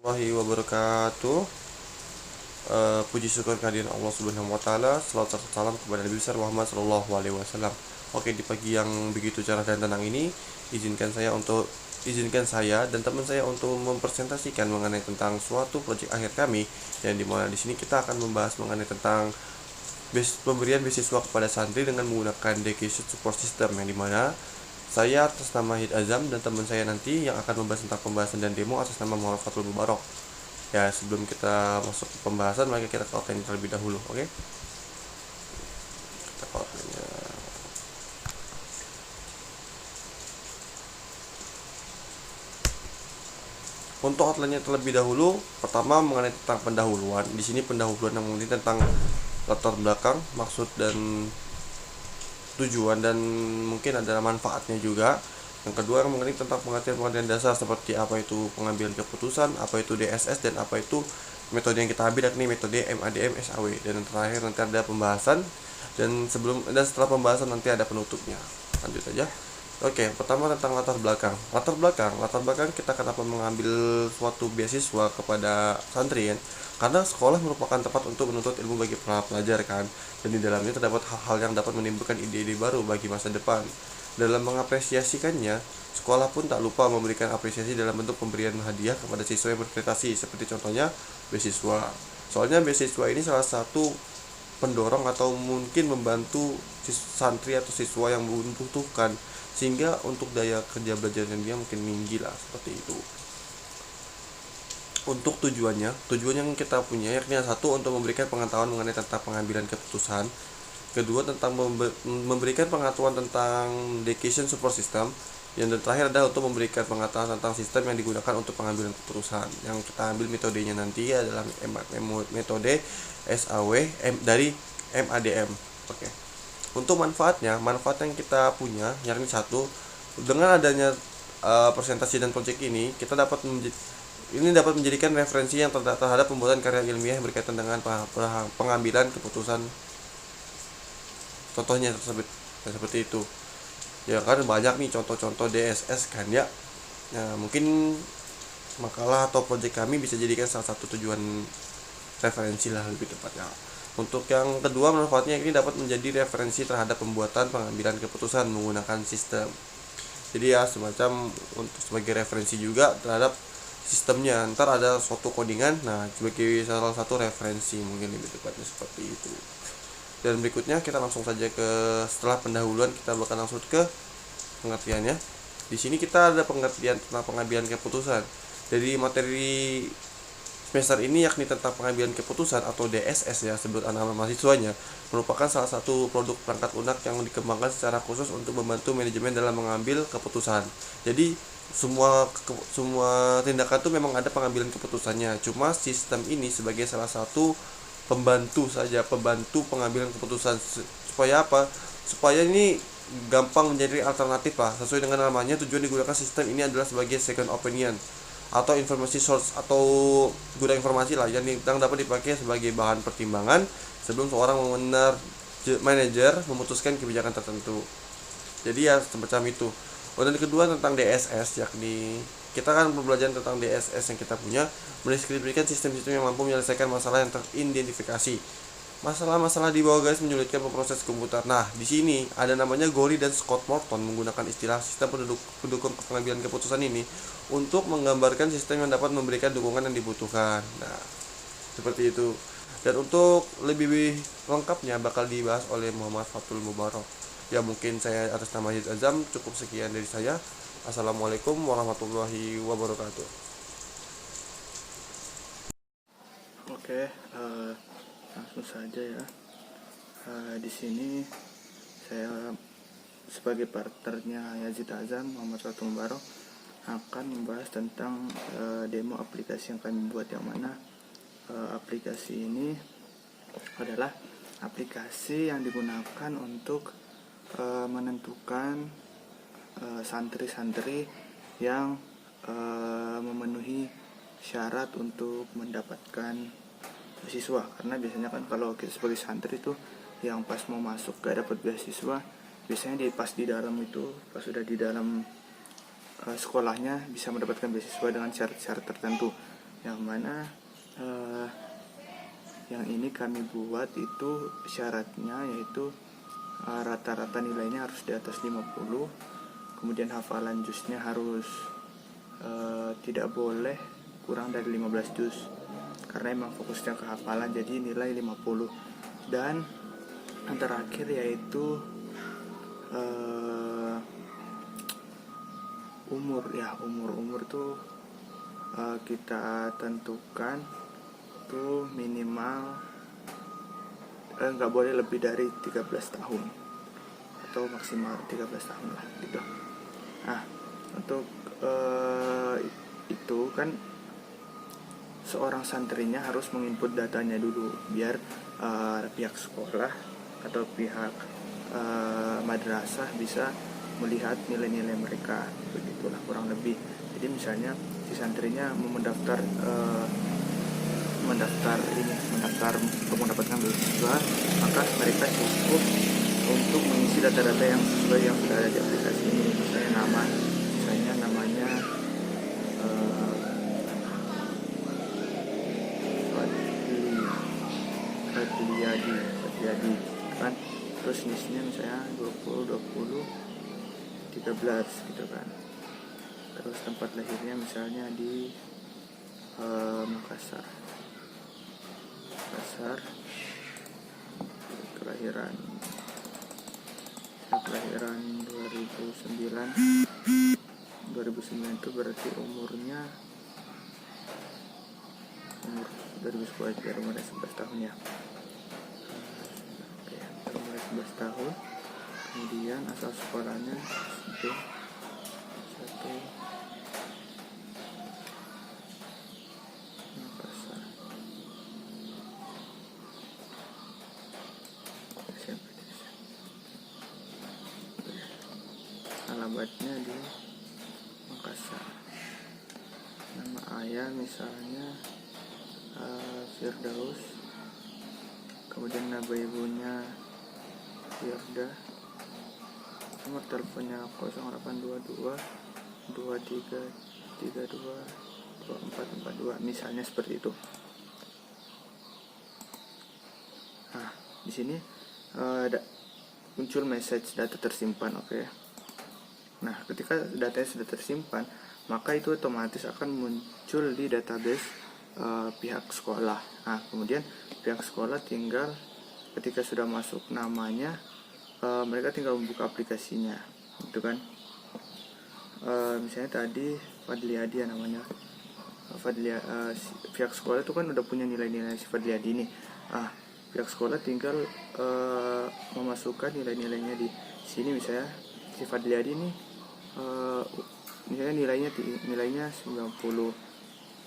Warahmatullahi wabarakatuh. Puji syukur kehadiran Allah Subhanahu wa taala. Selawat serta salam kepada Nabi besar Muhammad sallallahu alaihi wasallam. Oke, di pagi yang begitu cerah dan tenang ini, izinkan saya dan teman saya untuk mempresentasikan mengenai tentang suatu proyek akhir kami, yang dimana di sini kita akan membahas mengenai tentang pemberian beasiswa kepada santri dengan menggunakan Dedication Support System, yang dimana saya atas nama Hid Azam dan teman saya nanti yang akan membahas tentang pembahasan dan demo atas nama Muhammad Fatul Mubarok. Ya, sebelum kita masuk ke pembahasan, mari kita ke outline terlebih dahulu, oke? Kita ke outline-nya. Untuk outline-nya terlebih dahulu, pertama mengenai tentang pendahuluan. Di sini pendahuluan yang mengenai tentang latar belakang, maksud dan tujuan, dan mungkin ada manfaatnya juga. Yang kedua mengenai tentang pengertian dasar seperti apa itu pengambilan keputusan, apa itu DSS, dan apa itu metode yang kita ambil, yakni metode MADM SAW. Dan terakhir nanti ada pembahasan, dan setelah pembahasan nanti ada penutupnya. Lanjut aja. Oke, pertama tentang latar belakang. Latar belakang kita kenapa mengambil suatu beasiswa kepada santri kan? Karena sekolah merupakan tempat untuk menuntut ilmu bagi para pelajar kan, dan di dalamnya terdapat hal-hal yang dapat menimbulkan ide-ide baru bagi masa depan. Dalam mengapresiasikannya, sekolah pun tak lupa memberikan apresiasi dalam bentuk pemberian hadiah kepada siswa yang berprestasi, seperti contohnya beasiswa. Soalnya beasiswa ini salah satu pendorong atau mungkin membantu santri atau siswa yang membutuhkan, sehingga untuk daya kerja belajarnya dia mungkin tinggi lah, seperti itu. Untuk tujuan yang kita punya, yakni satu, untuk memberikan pengetahuan mengenai tentang pengambilan keputusan. Kedua, tentang memberikan pengetahuan tentang dedication support system. Yang terakhir adalah untuk memberikan pengetahuan tentang sistem yang digunakan untuk pengambilan keputusan. Yang kita ambil metodenya nanti adalah metode SAW dari MADM. Oke. Untuk manfaat yang kita punya, yakni satu, dengan adanya presentasi dan proyek ini, kita dapat menjadikan referensi yang terhadap pembuatan karya ilmiah yang berkaitan dengan pengambilan keputusan. Contohnya seperti itu. Ya kan banyak nih contoh-contoh DSS kan ya. Nah, mungkin makalah atau proyek kami bisa jadikan salah satu tujuan referensi lah, lebih tepatnya. Untuk yang kedua, manfaatnya ini dapat menjadi referensi terhadap pembuatan pengambilan keputusan menggunakan sistem. Jadi ya semacam untuk sebagai referensi juga terhadap sistemnya. Ntar ada suatu codingan, nah sebagai salah satu referensi, mungkin lebih tepatnya seperti itu. Dan berikutnya kita langsung saja setelah pendahuluan kita bakal langsung ke pengertiannya. Di sini kita ada pengertian tentang pengambilan keputusan. Jadi materi semester ini yakni tentang pengambilan keputusan atau DSS ya, sebut anak mahasiswanya, merupakan salah satu produk perangkat lunak yang dikembangkan secara khusus untuk membantu manajemen dalam mengambil keputusan. Jadi semua tindakan itu memang ada pengambilan keputusannya, cuma sistem ini sebagai salah satu pembantu pengambilan keputusan. Supaya apa? Supaya ini gampang menjadi alternatif lah. Sesuai dengan namanya, tujuan digunakan sistem ini adalah sebagai second opinion atau informasi source atau gudang informasi lah, yang dapat dipakai sebagai bahan pertimbangan sebelum seorang manajer memutuskan kebijakan tertentu. Jadi ya semacam itu. Dan kedua tentang DSS, yakni kita kan pembelajaran tentang DSS yang kita punya mendeskripsikan sistem-sistem yang mampu menyelesaikan masalah yang teridentifikasi. Masalah-masalah di bawah garis menyulitkan pemproses komputer. Nah, di sini ada namanya Gori dan Scott Morton menggunakan istilah sistem pendukung pengambilan keputusan ini untuk menggambarkan sistem yang dapat memberikan dukungan yang dibutuhkan. Nah, seperti itu. Dan untuk lebih lengkapnya bakal dibahas oleh Muhammad Fatul Mubarok. Ya, mungkin saya atas nama Hid Azam cukup sekian dari saya. Assalamualaikum warahmatullahi wabarakatuh. Oke, langsung saja ya. Di sini saya sebagai partnernya Yazid Azam, Muhammad Fatul Mubarok, akan membahas tentang demo aplikasi yang kami buat, yang mana aplikasi ini adalah aplikasi yang digunakan untuk menentukan santri-santri yang memenuhi syarat untuk mendapatkan beasiswa. Karena biasanya kan kalau kita sebagai santri itu yang pas mau masuk gak dapat beasiswa, biasanya pas di dalam itu, pas sudah di dalam sekolahnya bisa mendapatkan beasiswa dengan syarat-syarat tertentu. yang mana yang ini kami buat itu syaratnya yaitu rata-rata nilainya harus di atas 50, kemudian hafalan juznya harus tidak boleh kurang dari 15 juz, karena emang fokusnya ke hafalan, jadi nilai 50. Dan yang terakhir yaitu umur tuh kita tentukan tuh minimal nggak boleh lebih dari 13 tahun atau maksimal 13 tahun lah gitu. Nah, untuk itu kan seorang santrinya harus menginput datanya dulu biar pihak sekolah atau pihak madrasah bisa melihat nilai-nilai mereka, begitulah kurang lebih. Jadi misalnya si santrinya mau mendaftar untuk mendapatkan beasiswa, maka mereka cukup untuk mengisi data-data yang sesuai yang sudah ada di aplikasi ini. Misalnya namanya Fadliadi kan, terus nisnya misalnya 20 13 gitu kan, terus tempat lahirnya misalnya di Makassar, kelahiran 2009 itu berarti umur 2010 ya, umurnya 11 tahun ya. Oke, umurnya 11 tahun. Kemudian asal sekolahnya itu Makassar. Alamatnya di Makassar. Nama ayah misalnya Firdaus, kemudian nama ibunya Firda, nomor teleponnya 0822 2332 2442, misalnya seperti itu. Nah, di sini muncul message data tersimpan, oke. Nah, ketika datanya sudah tersimpan, maka itu otomatis akan muncul di database pihak sekolah. Nah, kemudian pihak sekolah tinggal ketika sudah masuk namanya, mereka tinggal membuka aplikasinya, gitu kan. Misalnya tadi Fadliadi ya namanya. Pihak sekolah itu kan udah punya nilai-nilai si Fadliadi ini. Pihak sekolah tinggal memasukkan nilai-nilainya di sini. Misalnya si Fadliadi ini misalnya nilainya 90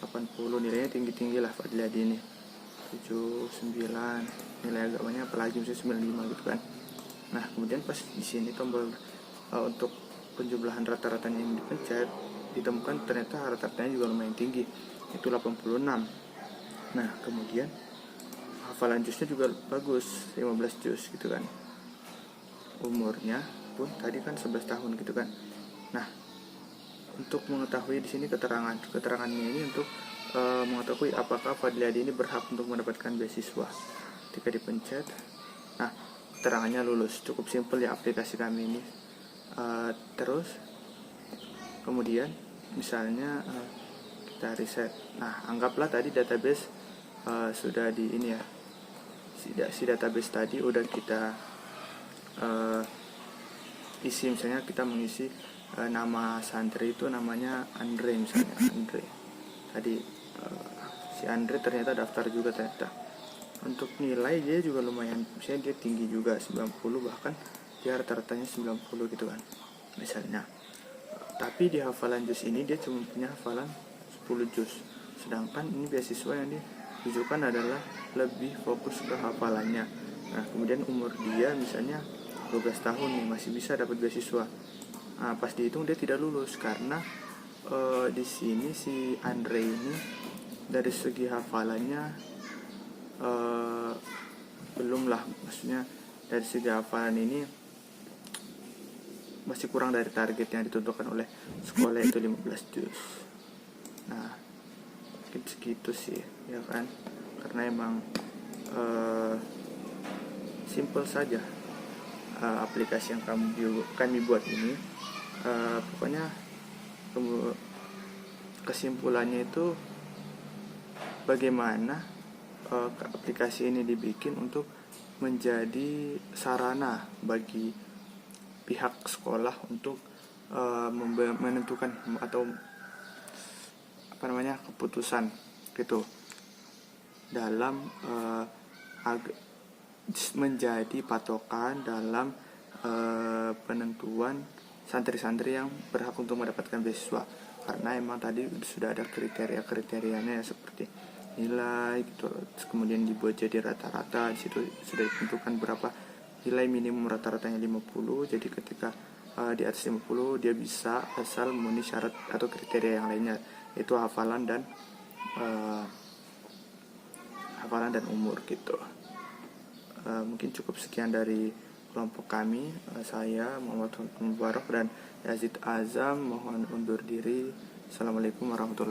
80, nilainya tinggi-tinggi lah Fadliadi ini 79, nilai agamanya apalagi misalnya 95 gitu kan. Nah, kemudian pas di sini tombol untuk penjumlahan rata-ratanya yang dipencet, ditemukan ternyata rata-ratanya juga lumayan tinggi, itu 86. Nah, kemudian hafalan juznya juga bagus, 15 juz gitu kan. Umurnya pun tadi kan 11 tahun gitu kan. Nah, untuk mengetahui di sini keterangannya ini untuk mengetahui apakah Fadliadi ini berhak untuk mendapatkan beasiswa. Ketika dipencet, nah keterangannya lulus, cukup simpel ya aplikasi kami ini. Terus kemudian misalnya kita reset. Nah, anggaplah tadi database sudah di ini ya, si database tadi udah kita isi. Misalnya kita mengisi nama santri itu namanya Andre, misalnya Andre tadi, si Andre ternyata daftar juga ternyata. Untuk nilai dia juga lumayan, misalnya dia tinggi juga 90, bahkan dia rata-ratanya 90 gitu kan misalnya. Tapi di hafalan juz ini dia cuma punya hafalan 10 juz, sedangkan ini beasiswa yang ditujukan adalah lebih fokus ke hafalannya. Nah, kemudian umur dia misalnya 12 tahun nih, masih bisa dapat beasiswa. Nah, pas dihitung dia tidak lulus karena di sini si Andre ini dari segi hafalannya belum lah, maksudnya dari segi hafalan ini masih kurang dari target yang ditentukan oleh sekolah, itu 15 juz. Nah, mungkin segitu sih ya kan, karena emang simple saja aplikasi yang kami buat ini. Pokoknya kesimpulannya itu bagaimana aplikasi ini dibikin untuk menjadi sarana bagi pihak sekolah untuk menentukan atau keputusan gitu dalam menjadi patokan dalam penentuan santri-santri yang berhak untuk mendapatkan beasiswa, karena emang tadi sudah ada kriteria-kriterianya ya, seperti nilai gitu, kemudian dibuat jadi rata-rata. Di situ sudah ditentukan berapa nilai minimum rata-ratanya 50, jadi ketika di atas 50 dia bisa asal memenuhi syarat atau kriteria yang lainnya, yaitu hafalan dan umur gitu. Mungkin cukup sekian dari kelompok kami. Saya Muhammad Mubarak dan Yazid Azam mohon undur diri. Assalamualaikum warahmatullahi wabarakatuh.